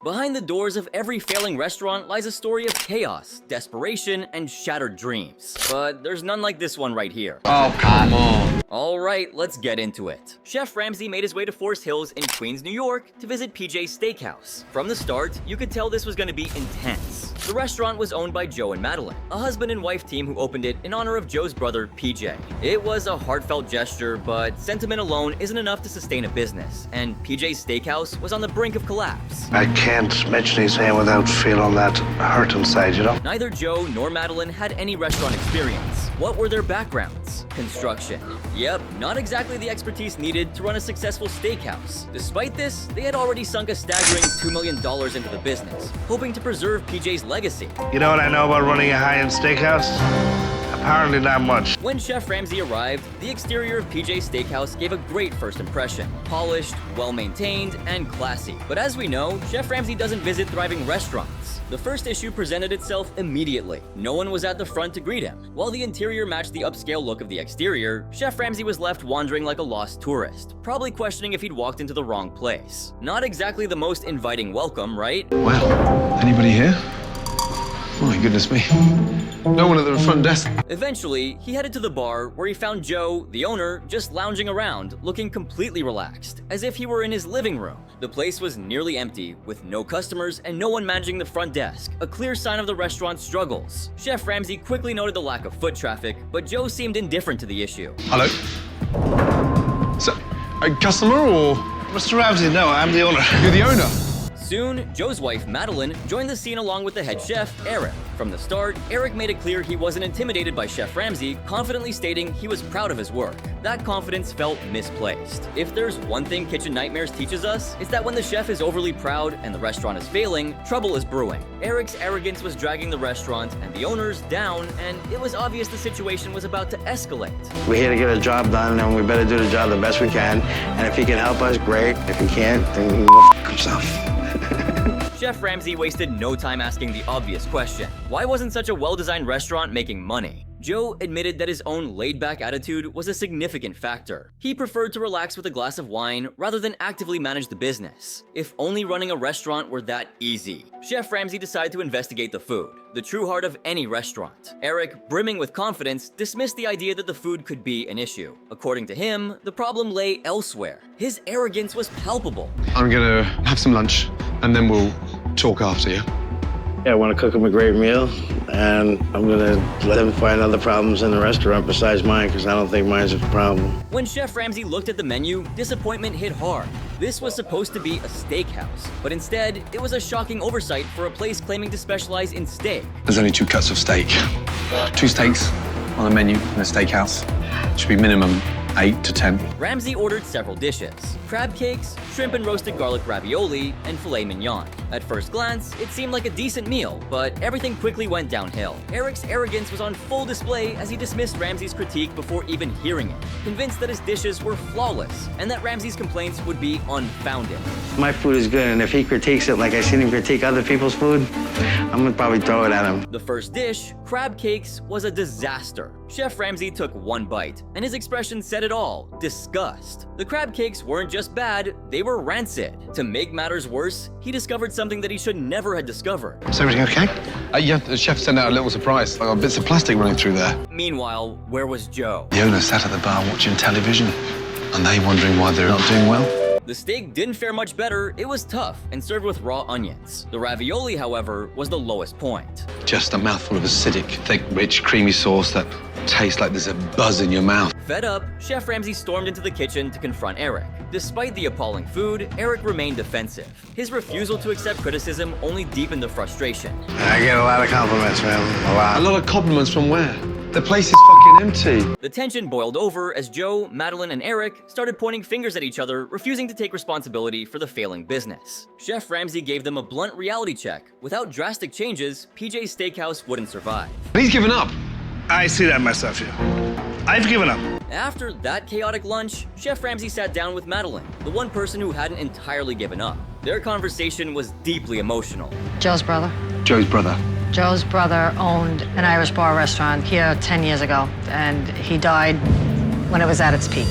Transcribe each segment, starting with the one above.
Behind the doors of every failing restaurant lies a story of chaos, desperation, and shattered dreams. But there's none like this one right here. Oh, come on. Alright, let's get into it. Chef Ramsay made his way to Forest Hills in Queens, New York to visit PJ's Steakhouse. From the start, you could tell this was going to be intense. The restaurant was owned by Joe and Madeline, a husband and wife team who opened it in honor of Joe's brother, PJ. It was a heartfelt gesture, but sentiment alone isn't enough to sustain a business, and PJ's Steakhouse was on the brink of collapse. I can't mention his name without feeling that hurt inside, you know? Neither Joe nor Madeline had any restaurant experience. What were their backgrounds? Construction. Yep, not exactly the expertise needed to run a successful steakhouse. Despite this, they had already sunk a staggering $2 million into the business, hoping to preserve PJ's legacy. You know what I know about running a high-end steakhouse? Apparently not much. When Chef Ramsay arrived, the exterior of PJ's Steakhouse gave a great first impression. Polished, well-maintained, and classy. But as we know, Chef Ramsay doesn't visit thriving restaurants. The first issue presented itself immediately. No one was at the front to greet him. While the interior matched the upscale look of the exterior, Chef Ramsay was left wandering like a lost tourist, probably questioning if he'd walked into the wrong place. Not exactly the most inviting welcome, right? Well, anybody here? My goodness me. No one at the front desk. Eventually, he headed to the bar where he found Joe, the owner, just lounging around, looking completely relaxed, as if he were in his living room. The place was nearly empty, with no customers and no one managing the front desk, a clear sign of the restaurant's struggles. Chef Ramsay quickly noted the lack of foot traffic, but Joe seemed indifferent to the issue. Hello? So, a customer or? Mr. Ramsay, no, I'm the owner. You're the owner? Soon, Joe's wife, Madeline, joined the scene along with the head chef, Eric. From the start, Eric made it clear he wasn't intimidated by Chef Ramsay, confidently stating he was proud of his work. That confidence felt misplaced. If there's one thing Kitchen Nightmares teaches us, it's that when the chef is overly proud and the restaurant is failing, trouble is brewing. Eric's arrogance was dragging the restaurant and the owners down, and it was obvious the situation was about to escalate. We're here to get a job done, and we better do the job the best we can. And if he can help us, great. If he can't, then he can go f*** himself. Chef Ramsay wasted no time asking the obvious question. Why wasn't such a well-designed restaurant making money? Joe admitted that his own laid-back attitude was a significant factor. He preferred to relax with a glass of wine rather than actively manage the business. If only running a restaurant were that easy. Chef Ramsay decided to investigate the food, the true heart of any restaurant. Eric, brimming with confidence, dismissed the idea that the food could be an issue. According to him, the problem lay elsewhere. His arrogance was palpable. I'm gonna have some lunch, and then we'll talk after you. Yeah, I want to cook him a great meal, and I'm going to let him find other problems in the restaurant besides mine, because I don't think mine's a problem. When Chef Ramsay looked at the menu, disappointment hit hard. This was supposed to be a steakhouse, but instead, it was a shocking oversight for a place claiming to specialize in steak. There's only 2 cuts of steak. 2 steaks on the menu in a steakhouse. Should be minimum 8 to 10. Ramsay ordered several dishes: crab cakes, shrimp and roasted garlic ravioli, and filet mignon. At first glance, it seemed like a decent meal, but everything quickly went downhill. Eric's arrogance was on full display as he dismissed Ramsay's critique before even hearing it, convinced that his dishes were flawless and that Ramsay's complaints would be unfounded. My food is good, and if he critiques it like I seen him critique other people's food, I'm going to probably throw it at him. The first dish, crab cakes, was a disaster. Chef Ramsay took one bite, and his expression said it all: disgust. The crab cakes weren't just bad, they were rancid. To make matters worse, he discovered something that he should never have discovered. Is everything okay? Yeah, the chef sent out a little surprise. I got bits of plastic running through there. Meanwhile, where was Joe? The owner sat at the bar watching television, and they wondering why they're not doing well. The steak didn't fare much better, it was tough and served with raw onions. The ravioli, however, was the lowest point. Just a mouthful of acidic, thick, rich, creamy sauce that tastes like there's a buzz in your mouth. Fed up, Chef Ramsay stormed into the kitchen to confront Eric. Despite the appalling food, Eric remained defensive. His refusal to accept criticism only deepened the frustration. I get a lot of compliments, man. A A lot. lot of compliments from where? The place is fucking empty. The tension boiled over as Joe, Madeline, and Eric started pointing fingers at each other, refusing to take responsibility for the failing business. Chef Ramsay gave them a blunt reality check. Without drastic changes, PJ's Steakhouse wouldn't survive. He's given up. I see that myself here. I've given up. After that chaotic lunch, Chef Ramsay sat down with Madeline, the one person who hadn't entirely given up. Their conversation was deeply emotional. Joe's brother. Joe's brother. Joe's brother owned an Irish bar restaurant here 10 years ago, and he died when it was at its peak.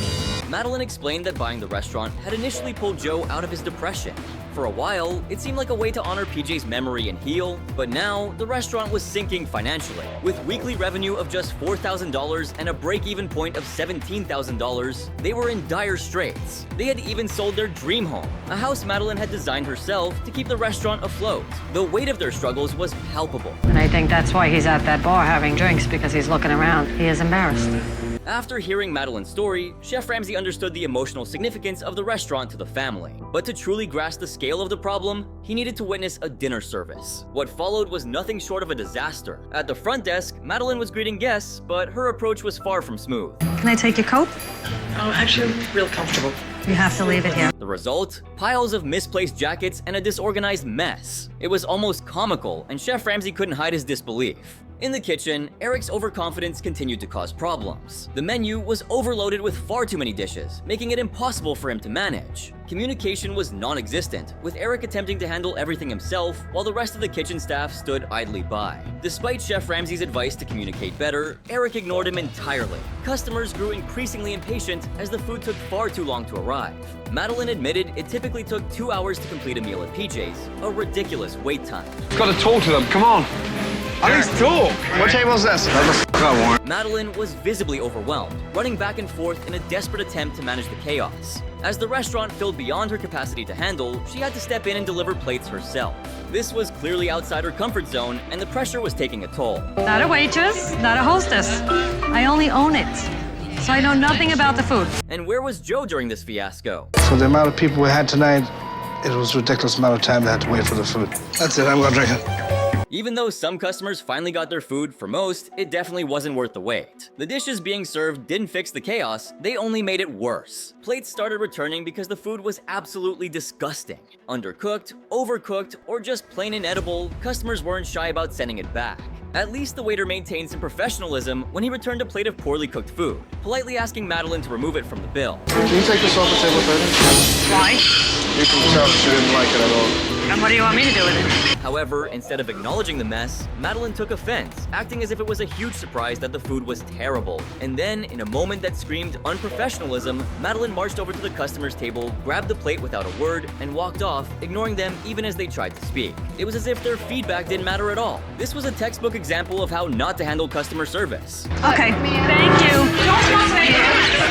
Madeline explained that buying the restaurant had initially pulled Joe out of his depression. For a while, it seemed like a way to honor PJ's memory and heal, but now the restaurant was sinking financially. With weekly revenue of just $4,000 and a break-even point of $17,000, they were in dire straits. They had even sold their dream home, a house Madeline had designed herself to keep the restaurant afloat. The weight of their struggles was palpable. And I think that's why he's at that bar having drinks, because he's looking around. He is embarrassed. After hearing Madeline's story, Chef Ramsay understood the emotional significance of the restaurant to the family. But to truly grasp the scale of the problem, he needed to witness a dinner service. What followed was nothing short of a disaster. At the front desk, Madeline was greeting guests, but her approach was far from smooth. Can I take your coat? Oh, actually, I'm real comfortable. You have to leave it here. The result? Piles of misplaced jackets and a disorganized mess. It was almost comical, and Chef Ramsay couldn't hide his disbelief. In the kitchen, Eric's overconfidence continued to cause problems. The menu was overloaded with far too many dishes, making it impossible for him to manage. Communication was non-existent, with Eric attempting to handle everything himself while the rest of the kitchen staff stood idly by. Despite Chef Ramsay's advice to communicate better, Eric ignored him entirely. Customers grew increasingly impatient as the food took far too long to arrive. Madeline admitted it typically took 2 hours to complete a meal at PJ's, a ridiculous wait time. Got to talk to them. Come on. At least talk. What table's this? Madeline was visibly overwhelmed, running back and forth in a desperate attempt to manage the chaos. As the restaurant filled beyond her capacity to handle, she had to step in and deliver plates herself. This was clearly outside her comfort zone, and the pressure was taking a toll. Not a waitress, not a hostess. I only own it, so I know nothing about the food. And where was Joe during this fiasco? For the amount of people we had tonight, it was a ridiculous amount of time they had to wait for the food. That's it, I'm gonna drink it. Even though some customers finally got their food, for most, it definitely wasn't worth the wait. The dishes being served didn't fix the chaos, they only made it worse. Plates started returning because the food was absolutely disgusting. Undercooked, overcooked, or just plain inedible, customers weren't shy about sending it back. At least the waiter maintained some professionalism when he returned a plate of poorly cooked food, politely asking Madeline to remove it from the bill. Can you take this off the table, Freddie? Why? You can tell she didn't like it at all. And what do you want me to do with it? However, instead of acknowledging the mess, Madeline took offense, acting as if it was a huge surprise that the food was terrible. And then, in a moment that screamed unprofessionalism, Madeline marched over to the customer's table, grabbed the plate without a word, and walked off, ignoring them even as they tried to speak. It was as if their feedback didn't matter at all. This was a textbook example of how not to handle customer service. Okay, thank you.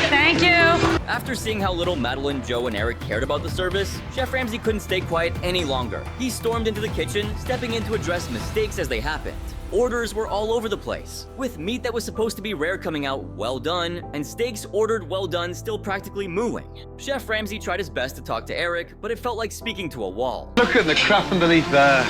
Thank you. After seeing how little Madeline, Joe, and Eric cared about the service, Chef Ramsay couldn't stay quiet any longer. He stormed into the kitchen, stepping in to address mistakes as they happened. Orders were all over the place, with meat that was supposed to be rare coming out well done, and steaks ordered well done still practically mooing. Chef Ramsay tried his best to talk to Eric, but it felt like speaking to a wall. Look at the crap underneath there.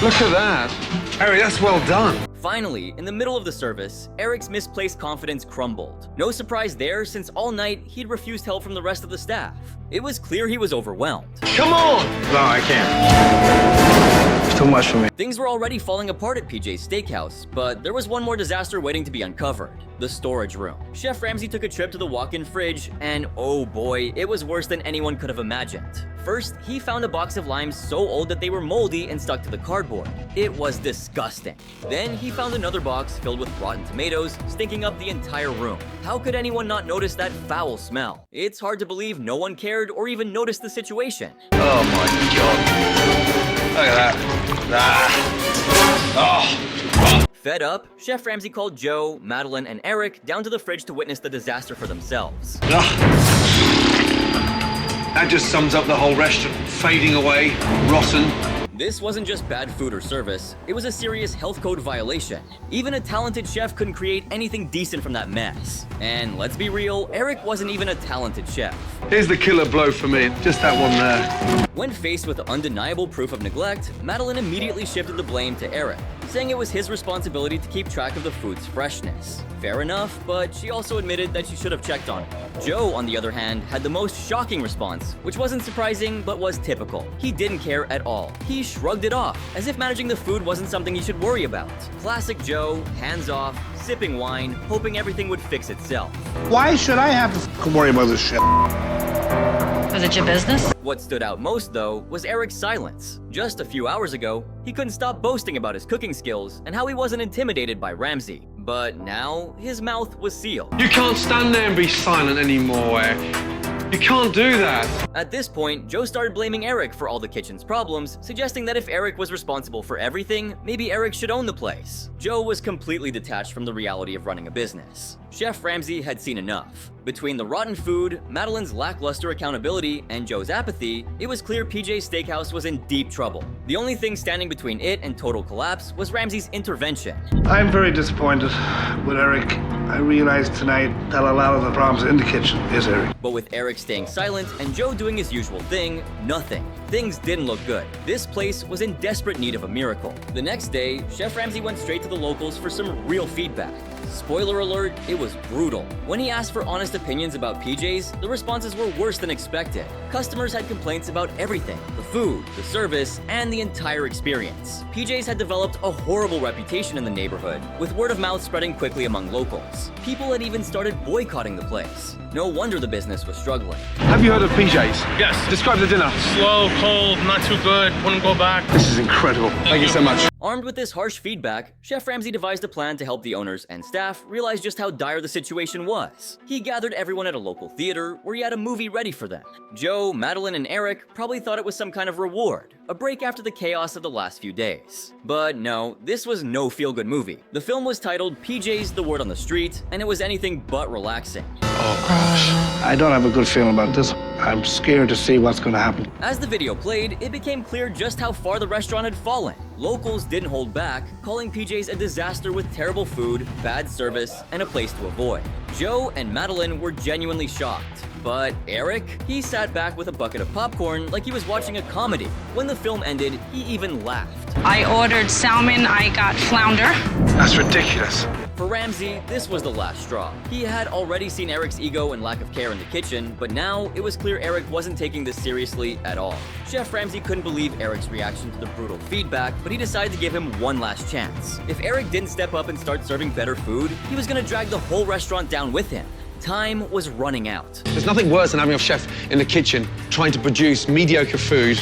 Look at that. Harry, that's well done. Finally, in the middle of the service, Eric's misplaced confidence crumbled. No surprise there, since all night he'd refused help from the rest of the staff. It was clear he was overwhelmed. Come on. No, I can't. It's too much for me. Things were already falling apart at PJ's Steakhouse, but there was one more disaster waiting to be uncovered: the storage room. Chef Ramsay took a trip to the walk-in fridge, and oh boy, it was worse than anyone could have imagined. First, he found a box of limes so old that they were moldy and stuck to the cardboard. It was disgusting. Then he found another box filled with rotten tomatoes, stinking up the entire room. How could anyone not notice that foul smell? It's hard to believe no one cared or even noticed the situation. Oh my God. Look at that. Oh. Fed up, Chef Ramsay called Joe, Madeline, and Eric down to the fridge to witness the disaster for themselves. That just sums up the whole restaurant. Fading away, rotten. This wasn't just bad food or service, it was a serious health code violation. Even a talented chef couldn't create anything decent from that mess. And let's be real, Eric wasn't even a talented chef. Here's the killer blow for me. Just that one there. When faced with undeniable proof of neglect, Madeline immediately shifted the blame to Eric, saying it was his responsibility to keep track of the food's freshness. Fair enough, but she also admitted that she should have checked on it. Joe, on the other hand, had the most shocking response, which wasn't surprising, but was typical. He didn't care at all. He shrugged it off, as if managing the food wasn't something he should worry about. Classic Joe, hands off, sipping wine, hoping everything would fix itself. Why should I have to worry about this shit? Is it your business? What stood out most, though, was Eric's silence. Just a few hours ago, he couldn't stop boasting about his cooking skills and how he wasn't intimidated by Ramsay. But now, his mouth was sealed. You can't stand there and be silent anymore, Eric. You can't do that. At this point, Joe started blaming Eric for all the kitchen's problems, suggesting that if Eric was responsible for everything, maybe Eric should own the place. Joe was completely detached from the reality of running a business. Chef Ramsay had seen enough. Between the rotten food, Madeline's lackluster accountability, and Joe's apathy, it was clear PJ's Steakhouse was in deep trouble. The only thing standing between it and total collapse was Ramsay's intervention. I'm very disappointed with Eric. I realized tonight that a lot of the problems in the kitchen is Eric. But with Eric staying silent and Joe doing his usual thing, nothing. Things didn't look good. This place was in desperate need of a miracle. The next day, Chef Ramsay went straight to the locals for some real feedback. Spoiler alert, it was brutal. When he asked for honest opinions about PJ's, the responses were worse than expected. Customers had complaints about everything: the food, the service, and the entire experience. PJ's had developed a horrible reputation in the neighborhood, with word of mouth spreading quickly among locals. People had even started boycotting the place. No wonder the business was struggling. Have you heard of PJ's? Yes. Describe the dinner. Slow, cold, not too good. Wouldn't go back. This is incredible. Thank you so much. Armed with this harsh feedback, Chef Ramsay devised a plan to help the owners and staff realize just how dire the situation was. He gathered everyone at a local theater where he had a movie ready for them. Joe, Madeline, and Eric probably thought it was some kind of reward, a break after the chaos of the last few days. But no, this was no feel-good movie. The film was titled PJ's The Word on the Street, and it was anything but relaxing. Oh, gosh. I don't have a good feeling about this. I'm scared to see what's going to happen. As the video played, it became clear just how far the restaurant had fallen. Locals didn't hold back, calling PJ's a disaster with terrible food, bad service, and a place to avoid. Joe and Madeline were genuinely shocked. But Eric? He sat back with a bucket of popcorn like he was watching a comedy. When the film ended, he even laughed. I ordered salmon, I got flounder. That's ridiculous. For Ramsay, this was the last straw. He had already seen Eric's ego and lack of care in the kitchen, but now it was clear Eric wasn't taking this seriously at all. Chef Ramsay couldn't believe Eric's reaction to the brutal feedback, but he decided to give him one last chance. If Eric didn't step up and start serving better food, he was gonna drag the whole restaurant down with him. Time was running out. There's nothing worse than having a chef in the kitchen trying to produce mediocre food.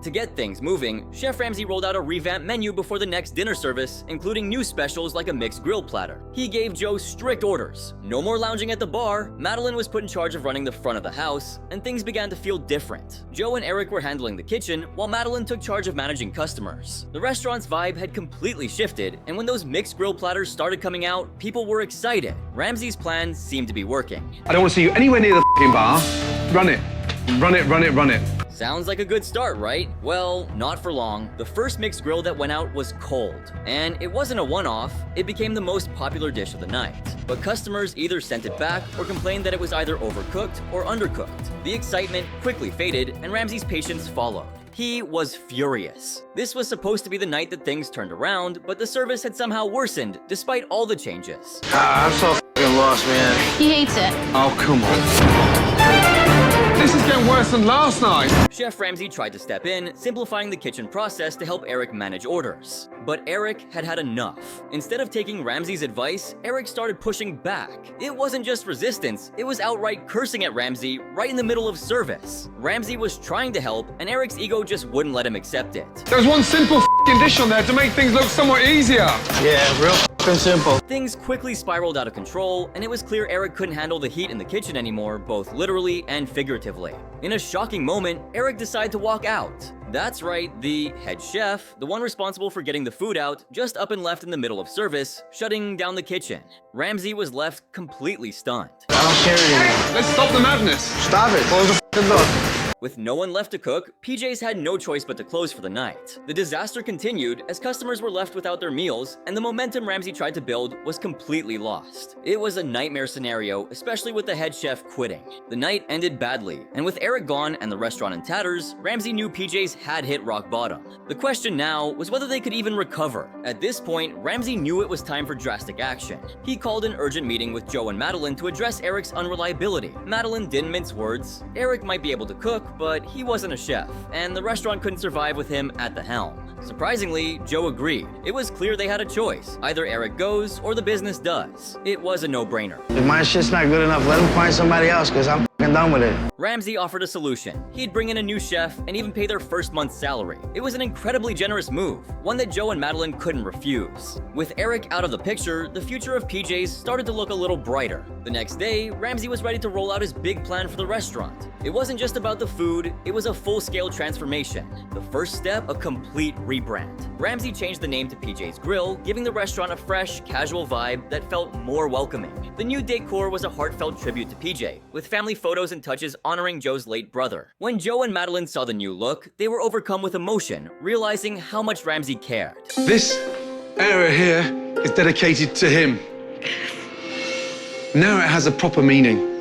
To get things moving, Chef Ramsay rolled out a revamped menu before the next dinner service, including new specials like a mixed grill platter. He gave Joe strict orders. No more lounging at the bar, Madeline was put in charge of running the front of the house, and things began to feel different. Joe and Eric were handling the kitchen, while Madeline took charge of managing customers. The restaurant's vibe had completely shifted, and when those mixed grill platters started coming out, people were excited. Ramsay's plan seemed to be working. I don't want to see you anywhere near the f***ing bar. Run it. Run it, run it, run it. Sounds like a good start, right? Well, not for long. The first mixed grill that went out was cold. And it wasn't a one-off, it became the most popular dish of the night. But customers either sent it back or complained that it was either overcooked or undercooked. The excitement quickly faded, and Ramsay's patience followed. He was furious. This was supposed to be the night that things turned around, but the service had somehow worsened despite all the changes. I'm so f***ing lost, man. He hates it. Oh, come on. This is getting worse than last night. Chef Ramsay tried to step in, simplifying the kitchen process to help Eric manage orders. But Eric had had enough. Instead of taking Ramsay's advice, Eric started pushing back. It wasn't just resistance, it was outright cursing at Ramsay right in the middle of service. Ramsay was trying to help, and Eric's ego just wouldn't let him accept it. There's one simple f***ing dish on there to make things look somewhat easier. Yeah, real f***ing simple. Things quickly spiraled out of control, and it was clear Eric couldn't handle the heat in the kitchen anymore, both literally and figuratively. In a shocking moment, Eric decided to walk out. That's right, the head chef, the one responsible for getting the food out, just up and left in the middle of service, shutting down the kitchen. Ramsay was left completely stunned. I don't care anymore. Let's stop the madness. Stop it. Close the f***ing door. With no one left to cook, PJ's had no choice but to close for the night. The disaster continued as customers were left without their meals, and the momentum Ramsay tried to build was completely lost. It was a nightmare scenario, especially with the head chef quitting. The night ended badly, and with Eric gone and the restaurant in tatters, Ramsay knew PJ's had hit rock bottom. The question now was whether they could even recover. At this point, Ramsay knew it was time for drastic action. He called an urgent meeting with Joe and Madeline to address Eric's unreliability. Madeline didn't mince words. Eric might be able to cook, but he wasn't a chef, and the restaurant couldn't survive with him at the helm. Surprisingly, Joe agreed. It was clear they had a choice. Either Eric goes or the business does. It was a no-brainer. If my shit's not good enough, let him find somebody else, because I'm f***ing done with it. Ramsay offered a solution. He'd bring in a new chef and even pay their first month's salary. It was an incredibly generous move, one that Joe and Madeline couldn't refuse. With Eric out of the picture, the future of PJ's started to look a little brighter. The next day, Ramsay was ready to roll out his big plan for the restaurant. It wasn't just about the food, it was a full-scale transformation. The first step, a complete rebrand. Ramsay changed the name to PJ's Grill, giving the restaurant a fresh, casual vibe that felt more welcoming. The new decor was a heartfelt tribute to PJ, with family photos and touches honoring Joe's late brother. When Joe and Madeline saw the new look, they were overcome with emotion, realizing how much Ramsay cared. This area here is dedicated to him. Now it has a proper meaning.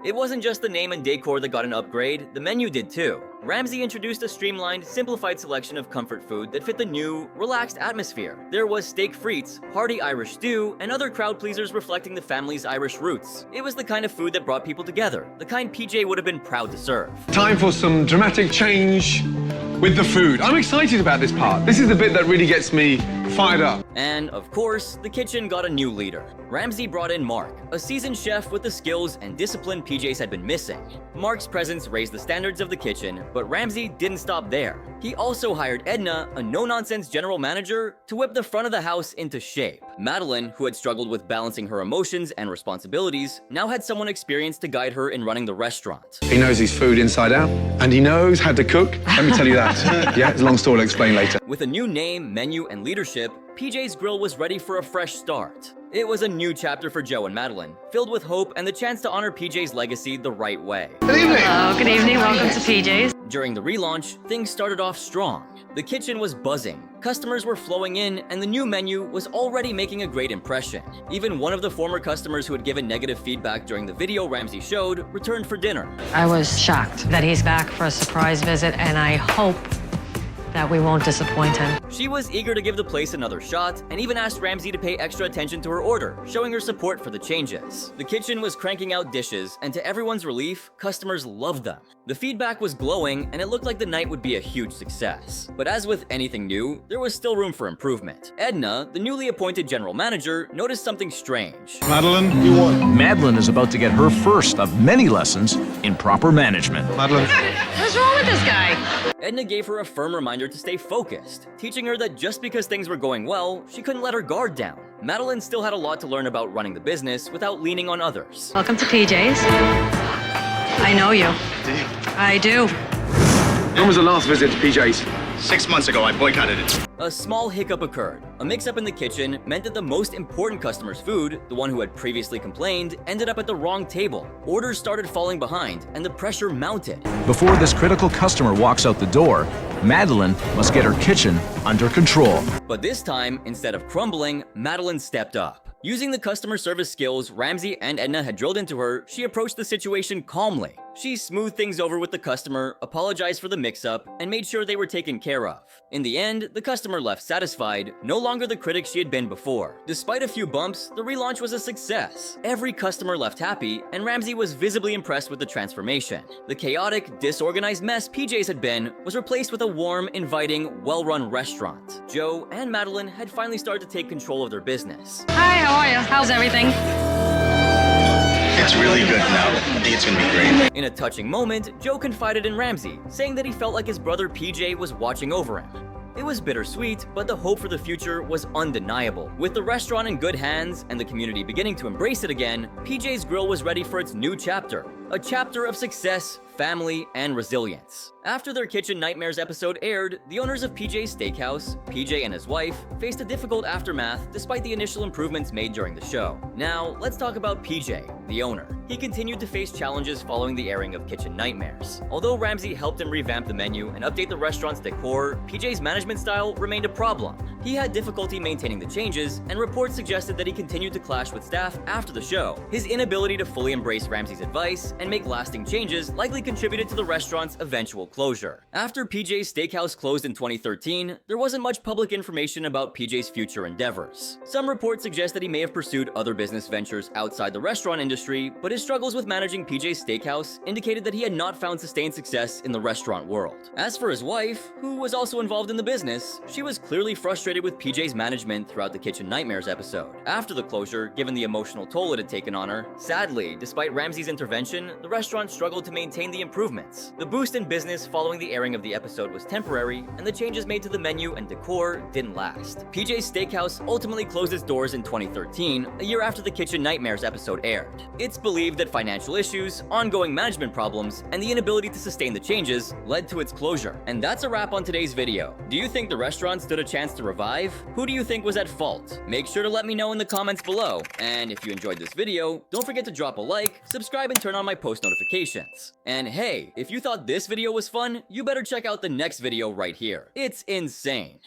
It wasn't just the name and decor that got an upgrade, the menu did too. Ramsay introduced a streamlined, simplified selection of comfort food that fit the new, relaxed atmosphere. There was steak frites, hearty Irish stew, and other crowd pleasers reflecting the family's Irish roots. It was the kind of food that brought people together, the kind PJ would have been proud to serve. Time for some dramatic change with the food. I'm excited about this part. This is the bit that really gets me fired up. And, of course, the kitchen got a new leader. Ramsay brought in Mark, a seasoned chef with the skills and discipline PJ's had been missing. Mark's presence raised the standards of the kitchen, but Ramsay didn't stop there. He also hired Edna, a no-nonsense general manager, to whip the front of the house into shape. Madeline, who had struggled with balancing her emotions and responsibilities, now had someone experienced to guide her in running the restaurant. He knows his food inside out, and he knows how to cook. Let me tell you that. Yeah, it's a long story, I'll explain later. With a new name, menu, and leadership, PJ's Grill was ready for a fresh start. It was a new chapter for Joe and Madeline, filled with hope and the chance to honor PJ's legacy the right way. Good evening. Hello, good evening. Welcome to PJ's. During the relaunch, things started off strong. The kitchen was buzzing, customers were flowing in, and the new menu was already making a great impression. Even one of the former customers who had given negative feedback during the video Ramsay showed returned for dinner. I was shocked that he's back for a surprise visit, and I hope that we won't disappoint him. She was eager to give the place another shot and even asked Ramsay to pay extra attention to her order, showing her support for the changes. The kitchen was cranking out dishes, and to everyone's relief, customers loved them. The feedback was glowing, and it looked like the night would be a huge success. But as with anything new, there was still room for improvement. Edna, the newly appointed general manager, noticed something strange. Madeline, you won. Madeline is about to get her first of many lessons in proper management. Madeline. What's wrong with this guy? Edna gave her a firm reminder to stay focused, teaching her that just because things were going well, she couldn't let her guard down. Madeline still had a lot to learn about running the business without leaning on others. Welcome to PJ's. I know you. I do. When was the last visit to PJ's? 6 months ago, I boycotted it. A small hiccup occurred. A mix-up in the kitchen meant that the most important customer's food, the one who had previously complained, ended up at the wrong table. Orders started falling behind, and the pressure mounted. Before this critical customer walks out the door, Madeline must get her kitchen under control. But this time, instead of crumbling, Madeline stepped up. Using the customer service skills Ramsay and Edna had drilled into her, she approached the situation calmly. She smoothed things over with the customer, apologized for the mix-up, and made sure they were taken care of. In the end, the customer left satisfied, no longer the critic she had been before. Despite a few bumps, the relaunch was a success. Every customer left happy, and Ramsay was visibly impressed with the transformation. The chaotic, disorganized mess PJ's had been was replaced with a warm, inviting, well-run restaurant. Joe and Madeline had finally started to take control of their business. Hi, how are you? How's everything? It's really good now. I think it's gonna be great. In a touching moment, Joe confided in Ramsay, saying that he felt like his brother PJ was watching over him. It was bittersweet, but the hope for the future was undeniable. With the restaurant in good hands and the community beginning to embrace it again, PJ's Grill was ready for its new chapter. A chapter of success, family, and resilience. After their Kitchen Nightmares episode aired, the owners of PJ's Steakhouse, PJ and his wife, faced a difficult aftermath despite the initial improvements made during the show. Now, let's talk about PJ, the owner. He continued to face challenges following the airing of Kitchen Nightmares. Although Ramsay helped him revamp the menu and update the restaurant's decor, PJ's management style remained a problem. He had difficulty maintaining the changes, and reports suggested that he continued to clash with staff after the show. His inability to fully embrace Ramsay's advice and make lasting changes likely contributed to the restaurant's eventual closure. After PJ's Steakhouse closed in 2013, there wasn't much public information about PJ's future endeavors. Some reports suggest that he may have pursued other business ventures outside the restaurant industry, but his struggles with managing PJ's Steakhouse indicated that he had not found sustained success in the restaurant world. As for his wife, who was also involved in the business, she was clearly frustrated with PJ's management throughout the Kitchen Nightmares episode. After the closure, given the emotional toll it had taken on her, sadly, despite Ramsay's intervention, season, the restaurant struggled to maintain the improvements. The boost in business following the airing of the episode was temporary, and the changes made to the menu and decor didn't last. PJ's Steakhouse ultimately closed its doors in 2013, a year after the Kitchen Nightmares episode aired. It's believed that financial issues, ongoing management problems, and the inability to sustain the changes led to its closure. And that's a wrap on today's video. Do you think the restaurant stood a chance to revive? Who do you think was at fault? Make sure to let me know in the comments below. And if you enjoyed this video, don't forget to drop a like, subscribe, and turn on my post notifications. And hey, if you thought this video was fun, you better check out the next video right here. It's insane.